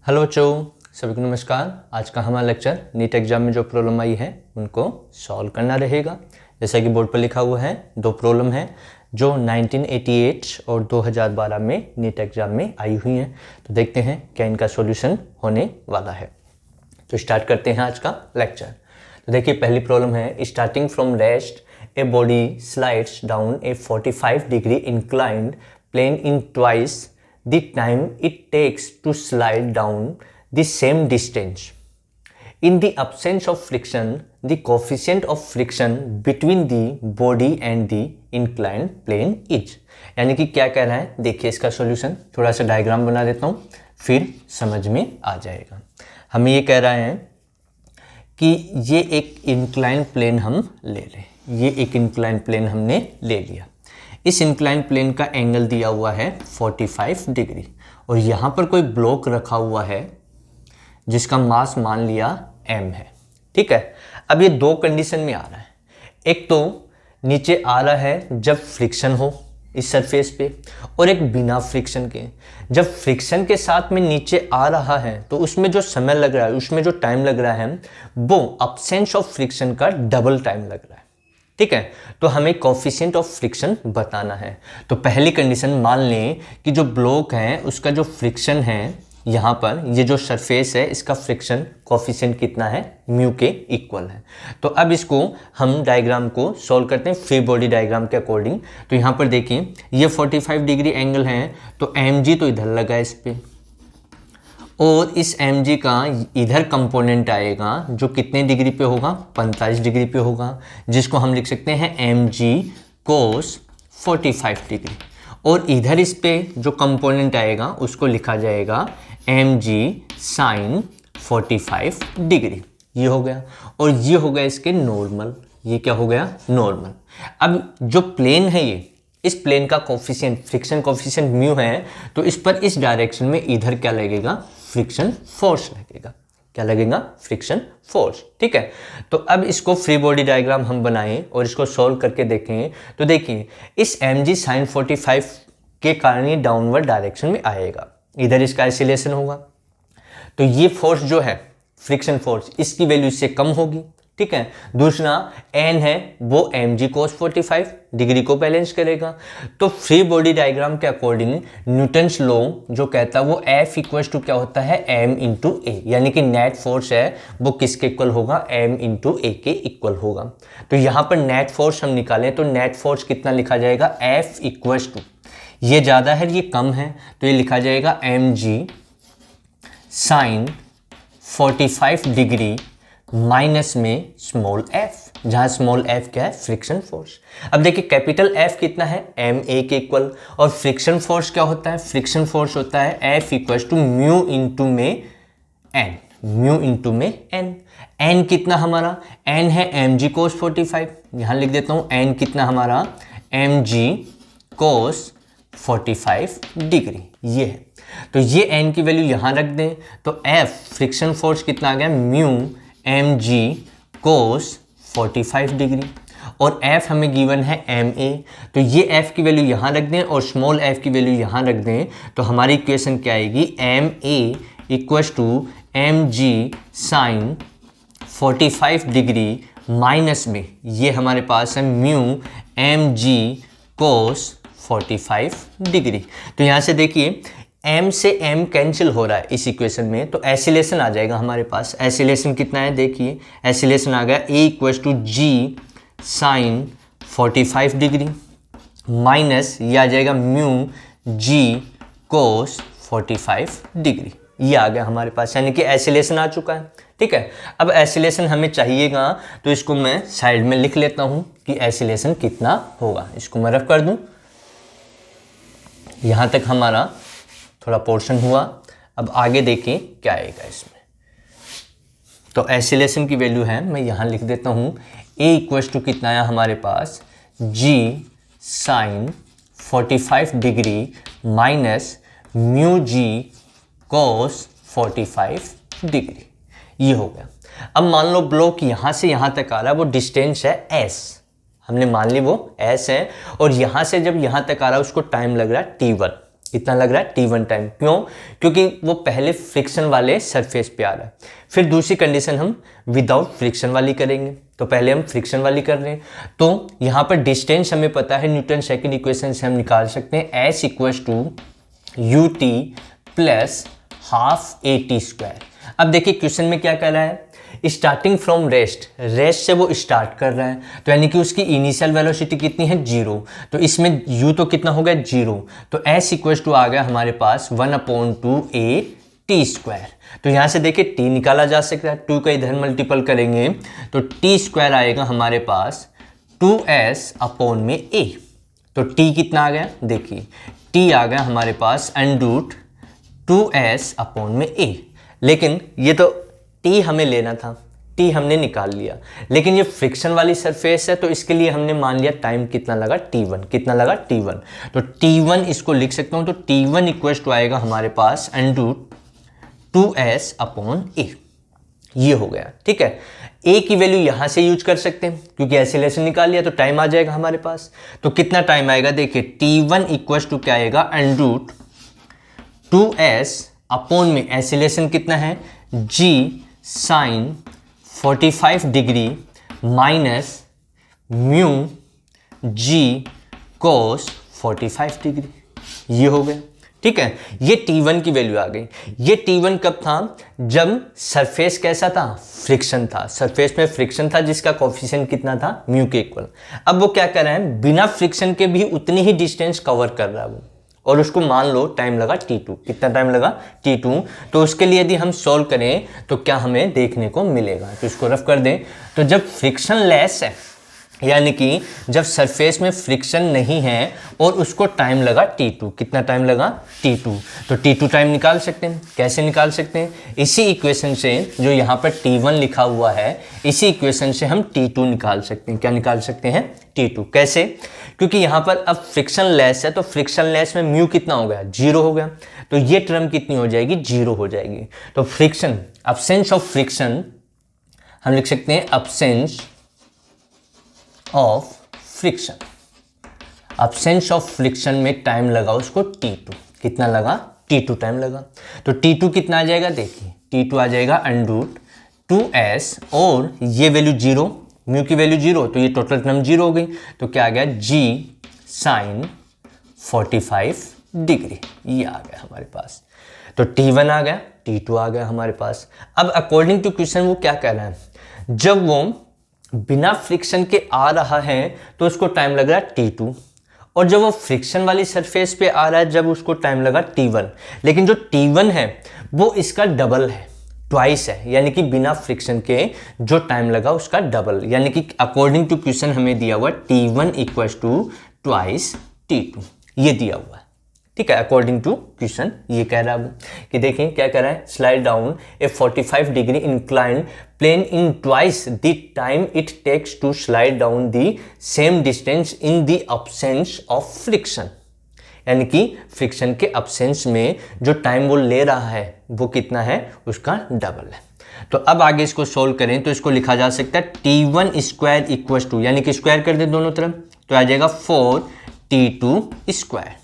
Hello बच्चों, सभी को नमस्कार। आज का हमारा लेक्चर नीट एग्जाम में जो प्रॉब्लम आई है उनको सॉल्व करना रहेगा। जैसा कि बोर्ड पर लिखा हुआ है, दो प्रॉब्लम है जो 1988 और 2012 में नीट एग्जाम में आई हुई हैं। तो देखते हैं क्या इनका सॉल्यूशन होने वाला है। तो स्टार्ट करते हैं आज का लेक्चर। तो देखिए, पहली प्रॉब्लम है, starting from rest a body slides down a 45 degree inclined plane in twice the time it takes to slide down the same distance. In the absence of friction, the coefficient of friction between the body and the inclined plane is. यानी कि क्या कह रहा है, देखिए इसका solution. थोड़ा सा डायग्राम बना देता हूँ, फिर समझ में आ जाएगा। हमें ये कह रहा है कि ये एक इंक्लाइन प्लेन हम ले लें। ये एक इंक्लाइन प्लेन हमने ले लिया। इस इंक्लाइन प्लेन का एंगल दिया हुआ है 45 डिग्री और यहाँ पर कोई ब्लॉक रखा हुआ है जिसका मास मान लिया m है। ठीक है, अब ये दो कंडीशन में आ रहा है। एक तो नीचे आ रहा है जब फ्रिक्शन हो इस सरफेस पे, और एक बिना फ्रिक्शन के। जब फ्रिक्शन के साथ में नीचे आ रहा है तो उसमें जो समय लग रहा है, उसमें जो टाइम लग रहा है, वो अब्सेंस ऑफ फ्रिक्शन का डबल टाइम लग रहा है। ठीक है, तो हमें कोफिशिएंट ऑफ फ्रिक्शन बताना है। तो पहली कंडीशन मान लें कि जो ब्लॉक है उसका जो फ्रिक्शन है, यहाँ पर ये जो सरफेस है इसका फ्रिक्शन कोफिशिएंट कितना है, म्यू के इक्वल है। तो अब इसको हम डायग्राम को सॉल्व करते हैं फ्री बॉडी डायग्राम के अकॉर्डिंग। तो यहाँ पर देखिए, ये 45 डिग्री एंगल है तो mg तो इधर लगा है इस पर, और इस mg का इधर कंपोनेंट आएगा जो कितने डिग्री पे होगा, 45 डिग्री पे होगा, जिसको हम लिख सकते हैं mg cos 45 डिग्री। और इधर इस पे जो कंपोनेंट आएगा उसको लिखा जाएगा mg sin 45 डिग्री। ये हो गया, और ये हो गया इसके नॉर्मल। ये क्या हो गया, नॉर्मल। अब जो प्लेन है ये, इस प्लेन का कोफिशिएंट, फ्रिक्शन कोफिशिएंट म्यू है, तो इस पर इस डायरेक्शन में इधर क्या लगेगा, फ्रिक्शन फोर्स लगेगा। क्या लगेगा, फ्रिक्शन फोर्स। ठीक है, तो अब इसको फ्री बॉडी डायग्राम हम बनाएं और इसको सॉल्व करके देखें। तो देखिए, इस mg sin 45 के कारण ये डाउनवर्ड डायरेक्शन में आएगा, इधर इसका एसिलेशन होगा। तो ये फोर्स जो है, फ्रिक्शन फोर्स, इसकी वैल्यू इससे कम होगी। ठीक है, दूसरा n है वो mg cos 45 डिग्री को बैलेंस करेगा। तो फ्री बॉडी डायग्राम के अकॉर्डिंग न्यूटन्स लॉ जो कहता है वो F इक्वल्स टू क्या होता है, m इंटू ए, यानी कि नेट फोर्स है वो किसके इक्वल होगा, m इंटू ए के इक्वल होगा। तो यहाँ पर नेट फोर्स हम निकालें तो नेट फोर्स कितना लिखा जाएगा, F इक्वल्स टू, ये ज़्यादा है ये कम है तो ये लिखा जाएगा mg साइन 45 डिग्री माइनस में स्मॉल f, जहां स्मॉल f क्या है, फ्रिक्शन फोर्स। अब देखिए कैपिटल F कितना है, ma के इक्वल, और फ्रिक्शन फोर्स क्या होता है, फ्रिक्शन फोर्स होता है F equal to mu into में n, म्यू इंटू में n। n कितना हमारा, n है mg cos 45, यहां लिख देता हूं n कितना हमारा, mg cos 45 डिग्री, ये है। तो ये n की वैल्यू यहां रख दें तो F फ्रिक्शन फोर्स कितना आ गया, म्यू mg cos 45 डिग्री, और f हमें गिवन है ma, तो ये f की वैल्यू यहाँ रख दें और स्मॉल f की वैल्यू यहाँ रख दें। तो हमारी इक्वेशन क्या आएगी, ma equals to mg sine 45 degree minus में ये हमारे पास है म्यू mg cos 45 डिग्री। तो यहाँ से देखिए m से m कैंसिल हो रहा है इस इक्वेशन में, तो एसिलेशन आ जाएगा हमारे पास। एसिलेशन कितना है, देखिए एसिलेशन आ गया a equals to g sine 45 degree minus ये आ जाएगा म्यू g cos 45 डिग्री। ये आ गया हमारे पास, यानी कि एसिलेशन आ चुका है। ठीक है, अब एसिलेशन हमें चाहिएगा तो इसको मैं साइड में लिख लेता हूँ कि एसिलेशन कितना होगा। इसको मैं रफ कर दूँ, यहाँ तक हमारा थोड़ा पोर्शन हुआ। अब आगे देखें क्या आएगा इसमें। तो एसिलेशन की वैल्यू है, मैं यहाँ लिख देता हूँ, a इक्वल्स टू कितना आया हमारे पास, g sine 45 degree minus mu g cos 45 degree. ये हो गया। अब मान लो ब्लॉक यहाँ से यहाँ तक आ रहा है, वो डिस्टेंस है s, हमने मान ली वो s है, और यहाँ से जब यहाँ तक आ रहा है उसको टाइम लग रहा है t1। कितना लग रहा है T1 टाइम। क्यों? क्योंकि वो पहले फ्रिक्शन वाले सरफेस पे आ रहा है। फिर दूसरी कंडीशन हम विदाउट फ्रिक्शन वाली करेंगे, तो पहले हम फ्रिक्शन वाली कर रहे हैं। तो यहाँ पर डिस्टेंस हमें पता है, न्यूटन सेकंड इक्वेशन से हम निकाल सकते हैं S इक्वल्स टू ut प्लस हाफ AT स्क्वायर। अब देखिए क्वेश्चन में क्या कर रहा है, स्टार्टिंग फ्रॉम रेस्ट से वो स्टार्ट कर रहा है, तो यानी कि उसकी इनिशियल वेलोसिटी कितनी है 0, तो इसमें u तो कितना हो गया 0, तो s इक्वल्स टू आ गया हमारे पास 1/2 AT स्क्वायर। तो यहाँ से देखिए t निकाला जा सकता है, 2 का इधर मल्टीपल करेंगे तो t स्क्वायर आएगा हमारे पास 2s/a। तो t कितना आ गया, देखिए t आ गया हमारे पास √2s/a। लेकिन ये तो t हमें लेना था, t हमने निकाल लिया, लेकिन ये फ्रिक्शन वाली सरफेस है तो इसके लिए हमने मान लिया टाइम कितना लगा T1, कितना लगा T1। तो T1 इसको लिख सकता हूँ, तो T1 इक्वल्स टू आएगा हमारे पास √2s/a। ये हो गया, ठीक है। a की वैल्यू यहाँ से यूज कर सकते हैं क्योंकि एसिलेशन निकाल लिया, तो टाइम आ जाएगा हमारे पास। तो कितना टाइम आएगा, देखिए T1 इक्वल्स टू क्या आएगा, √2s/ में एसिलेशन कितना है g sine 45 degree minus mu g cos 45 degree, ये हो गया, ठीक है। ये T1 की वैल्यू आ गई। ये T1 कब था, जब सरफेस कैसा था, फ्रिक्शन था, सरफेस में फ्रिक्शन था जिसका कोफिशिएंट कितना था, म्यू के इक्वल। अब वो क्या कर रहा है, बिना फ्रिक्शन के भी उतनी ही डिस्टेंस कवर कर रहा है वो, और उसको मान लो टाइम लगा T2, कितना टाइम लगा T2। तो उसके लिए यदि हम सॉल्व करें तो क्या हमें देखने को मिलेगा, तो इसको रफ कर दें। तो जब फ्रिक्शन लेस है, यानी कि जब सरफेस में फ्रिक्शन नहीं है और उसको टाइम लगा T2, कितना टाइम लगा T2, तो T2 टाइम निकाल सकते हैं। कैसे निकाल सकते हैं, इसी इक्वेशन से, जो यहाँ पर T1 लिखा हुआ है, इसी इक्वेशन से हम T2 निकाल सकते हैं। क्या निकाल सकते हैं, T2। कैसे, क्योंकि यहाँ पर अब फ्रिक्शन लेस है, तो फ्रिक्शन लेस में म्यू कितना हो गया, 0 हो गया, तो ये टर्म कितनी हो जाएगी, 0 हो जाएगी। तो फ्रिक्शन, अब्सेंस ऑफ फ्रिक्शन हम लिख सकते हैं absence of friction. Absence of friction में टाइम लगा उसको T2, कितना लगा, T2 टाइम लगा। तो T2 कितना आ जाएगा, देखिए T2 आ जाएगा √2s और ये वैल्यू 0, म्यू की वैल्यू 0, तो ये टोटल टर्म 0 हो गई। तो क्या आ गया, g साइन 45 डिग्री, ये आ गया हमारे पास। तो T1 आ गया, T2 आ गया हमारे पास। अब अकॉर्डिंग टू क्वेश्चन वो क्या कह रहा है, जब वो बिना फ्रिक्शन के आ रहा है तो उसको टाइम लग रहा है T2, और जब वो फ्रिक्शन वाली सरफेस पे आ रहा है जब उसको टाइम लगा T1। लेकिन जो T1 है वो इसका डबल है, ट्वाइस है, यानी कि बिना फ्रिक्शन के जो टाइम लगा उसका डबल, यानी कि अकॉर्डिंग टू क्वेश्चन हमें दिया हुआ T1 equals to twice T2, ये दिया हुआ है, ठीक है। अकॉर्डिंग टू क्वेश्चन ये कह रहा है कि देखें क्या कह रहा है, slide down a 45 degree inclined plane in twice the time it takes to slide down the same distance in the absence of friction, यानी कि फ्रिक्शन के अब्सेंस में जो टाइम वो ले रहा है वो कितना है, उसका डबल है। तो अब आगे इसको सोल्व करें तो इसको लिखा जा सकता है T1 स्क्वायर इक्वल्स टू, यानी कि स्क्वायर कर दे दोनों तरफ, तो आ जाएगा 4T2 स्क्वायर।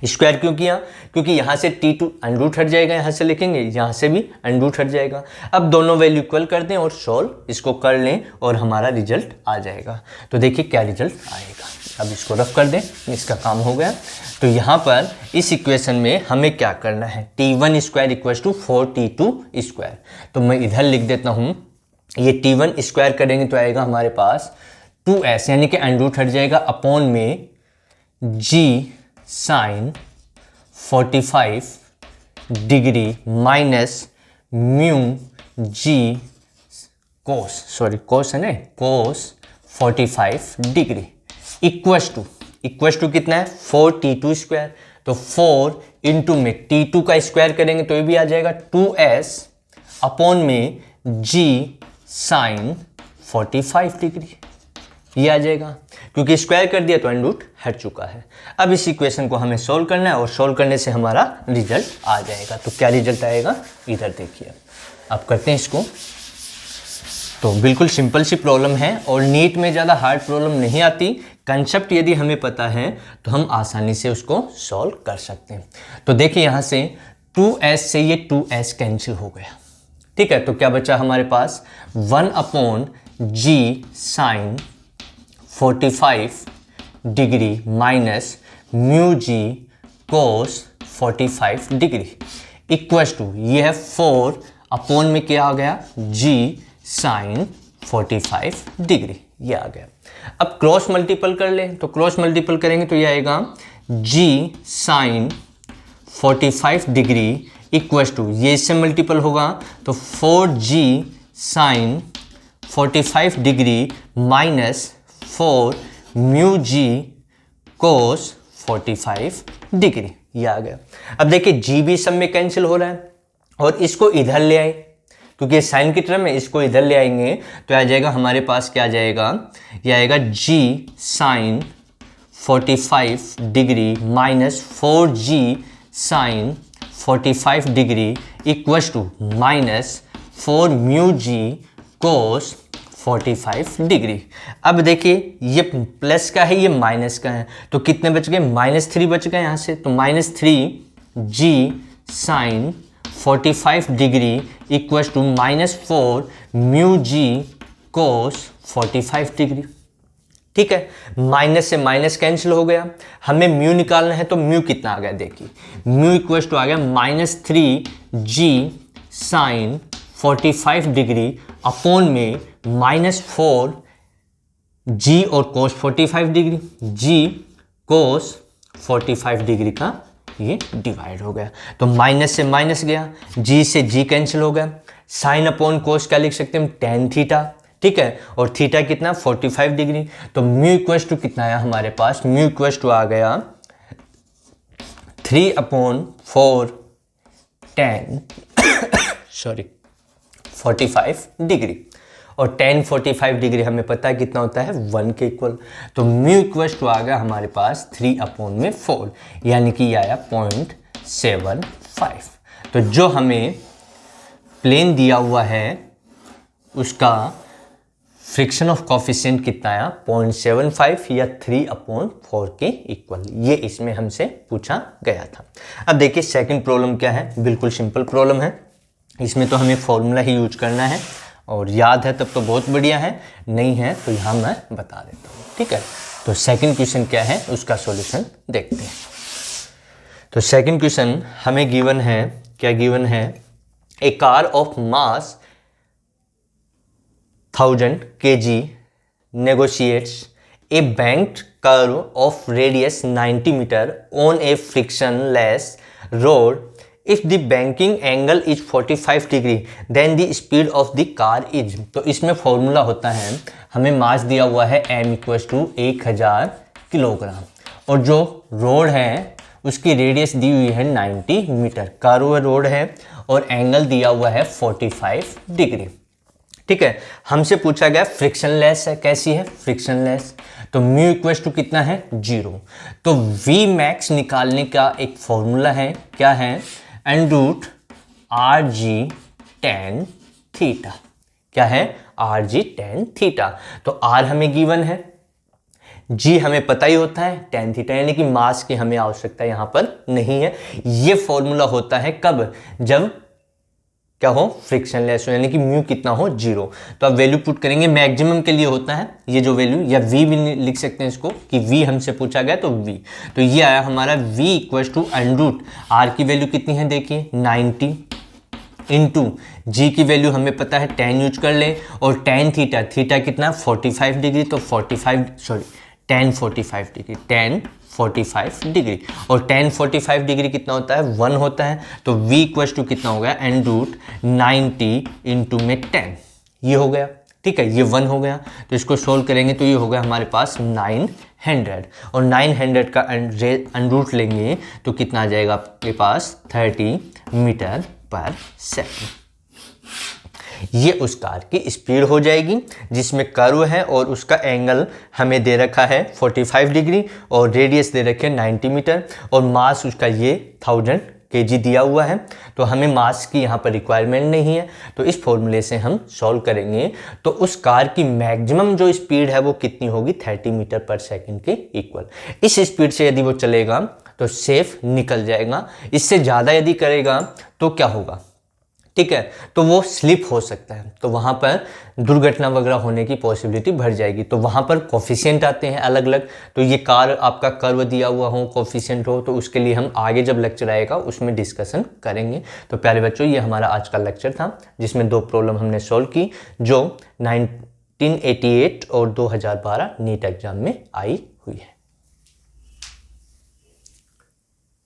स्क्वायर क्यों किया, क्योंकि यहाँ से T2 अंडरूट हट जाएगा, यहाँ से लिखेंगे, यहाँ से भी अंडरूट हट जाएगा। अब दोनों वैल्यू इक्वल कर दें और सॉल्व इसको कर लें और हमारा रिजल्ट आ जाएगा। तो देखिए क्या रिजल्ट आएगा, अब इसको रफ कर दें, इसका काम हो गया। तो यहाँ पर इस इक्वेशन में हमें क्या करना है, T1 square equals to 4T2 square. तो मैं इधर लिख देता हूँ, ये T1 स्क्वायर करेंगे तो आएगा हमारे पास 2s, यानी कि अंडरूट हट जाएगा, अपॉन में g sine 45 degree minus mu g cos है ना, कोस 45 डिग्री इक्वल्स टू कितना है, 4T2 स्क्वायर। तो 4 इंटू में T2 का स्क्वायर करेंगे तो ये भी आ जाएगा 2s अपॉन में g साइन 45 डिग्री, ये आ जाएगा, क्योंकि स्क्वायर कर दिया तो अंडरूट हट चुका है। अब इस इक्वेशन को हमें सोल्व करना है और सोल्व करने से हमारा रिजल्ट आ जाएगा। तो क्या रिजल्ट आएगा, इधर देखिए, अब करते हैं इसको। तो बिल्कुल सिंपल सी प्रॉब्लम है और नीट में ज़्यादा हार्ड प्रॉब्लम नहीं आती, कंसेप्ट यदि हमें पता है तो हम आसानी से उसको सॉल्व कर सकते हैं। तो देखिए यहाँ से 2s से ये 2s कैंसिल हो गया, ठीक है। तो क्या बचा हमारे पास 1/g sine 45 degree minus mu g cos 45 degree equals to ये है 4 अपॉन में क्या आ गया g साइन 45 डिग्री, ये आ गया। अब क्रॉस मल्टीपल कर लें, तो क्रॉस मल्टीपल करेंगे तो ये आएगा g sine 45 degree equals to ये इससे मल्टीपल होगा तो 4g sine 45 degree minus 4 mu g cos 45 degree, ये आ गया। अब देखिए g भी सब में कैंसिल हो रहा है और इसको इधर ले आए, क्योंकि साइन की टर्म है, इसको इधर ले आएंगे तो आ जाएगा हमारे पास क्या आ जाएगा, ये आएगा g sine 45 degree minus 4g sine 45 degree equals to minus 4 mu g cos 45 degree. अब देखिए ये प्लस का है, ये माइनस का है, तो कितने बच गए, -3 बच गए यहाँ से। तो -3g sine 45 degree equals to -4 mu g cos 45 degree, ठीक है। माइनस से माइनस कैंसिल हो गया, हमें म्यू निकालना है तो म्यू कितना आ गया, देखिए म्यू इक्वल्स टू आ गया -3g साइन 45 डिग्री अपॉन में -4 g और कोस 45 डिग्री, g कोस 45 डिग्री का ये डिवाइड हो गया। तो माइनस से माइनस गया, g से g कैंसिल हो गया, साइन अपॉन कोस क्या लिख सकते हैं हम, टेन थीटा, ठीक है। और थीटा कितना 45 डिग्री, तो म्यू इक्वल्स टू कितना आया हमारे पास, म्यू इक्वल्स टू आ गया 3/4 10 सॉरी 45 डिग्री, और 10 45 डिग्री हमें पता है कितना होता है 1 के इक्वल। तो म्यू इक्वल्स टू आ गया हमारे पास 3/4, यानी कि ये आया 0.75। तो जो हमें प्लेन दिया हुआ है उसका फ्रिक्शन ऑफ कॉफिशिएंट कितना आया 0.75 या 3/4 के इक्वल, ये इसमें हमसे पूछा गया था। अब देखिए सेकंड प्रॉब्लम क्या है, बिल्कुल सिंपल प्रॉब्लम है, इसमें तो हमें फॉर्मूला ही यूज करना है, और याद है तब तो बहुत बढ़िया है, नहीं है तो यहाँ मैं बता देता हूँ, ठीक है। तो सेकंड क्वेश्चन क्या है उसका सॉल्यूशन देखते हैं। तो सेकंड क्वेश्चन हमें गिवन है, क्या गिवन है, a car of mass 1000 kg negotiates a banked curve of radius 90 meter on a frictionless road. If the banking angle is 45 degree, then the speed of the car is। तो इसमें formula होता है, हमें मास दिया हुआ है m equals to 1000 kilogram, और जो रोड है उसकी रेडियस दी हुई है 90 मीटर, कर्व रोड है, और एंगल दिया हुआ है 45 डिग्री, ठीक है। हमसे पूछा गया फ्रिक्शनलेस है, कैसी है फ्रिक्शनलेस, तो म्यू इक्वल्स टू कितना है 0। तो वी मैक्स निकालने का एक फॉर्मूला है, क्या है, √RG tan थीटा, क्या है RG tan थीटा। तो R हमें गिवन है, G हमें पता ही होता है, tan थीटा, यानी कि मास की हमें आवश्यकता यहाँ पर नहीं है। ये फॉर्मूला होता है कब, जब क्या हो फ्रिक्शनलेस हो, यानी कि म्यू कितना हो 0। तो अब वैल्यू पुट करेंगे, मैक्सिमम के लिए होता है ये जो वैल्यू, या v भी लिख सकते हैं इसको कि v हमसे पूछा गया तो v। तो ये आया हमारा v इक्वल्स टू √R की वैल्यू कितनी है देखिए 90 इंटू g की वैल्यू हमें पता है tan यूज कर ले, और tan थीटा, थीटा कितना 45 डिग्री, तो tan 45 डिग्री, tan 45 डिग्री, और tan 45 डिग्री कितना होता है 1 होता है। तो v इक्वल्स टू कितना हो गया √90 इंटू में 10, ये हो गया, ठीक है, ये 1 हो गया। तो इसको सोल्व करेंगे तो ये हो गया हमारे पास 900, और 900 का अंडरूट लेंगे तो कितना आ जाएगा आपके पास 30 मीटर पर सेकंड। ये उस कार की स्पीड हो जाएगी जिसमें कर्व है, और उसका एंगल हमें दे रखा है 45 डिग्री, और रेडियस दे रखे 90 मीटर, और मास उसका ये 1000 kg दिया हुआ है, तो हमें मास की यहाँ पर रिक्वायरमेंट नहीं है, तो इस फॉर्मूले से हम सॉल्व करेंगे। तो उस कार की मैक्सिमम जो स्पीड है वो कितनी होगी, 30 मीटर पर सेकंड के इक्वल। इस स्पीड से यदि वो चलेगा तो सेफ निकल जाएगा, इससे ज़्यादा यदि करेगा तो क्या होगा, ठीक है, तो वो स्लिप हो सकता है, तो वहाँ पर दुर्घटना वगैरह होने की पॉसिबिलिटी बढ़ जाएगी। तो वहाँ पर कोफिशिएंट आते हैं अलग अलग, तो ये कार आपका कर्व दिया हुआ हो, कोफिशिएंट हो, तो उसके लिए हम आगे जब लेक्चर आएगा उसमें डिस्कशन करेंगे। तो प्यारे बच्चों, ये हमारा आज का लेक्चर था जिसमें 2 प्रॉब्लम हमने सॉल्व की जो 1988 और 2012 नीट एग्जाम में आई हुई है।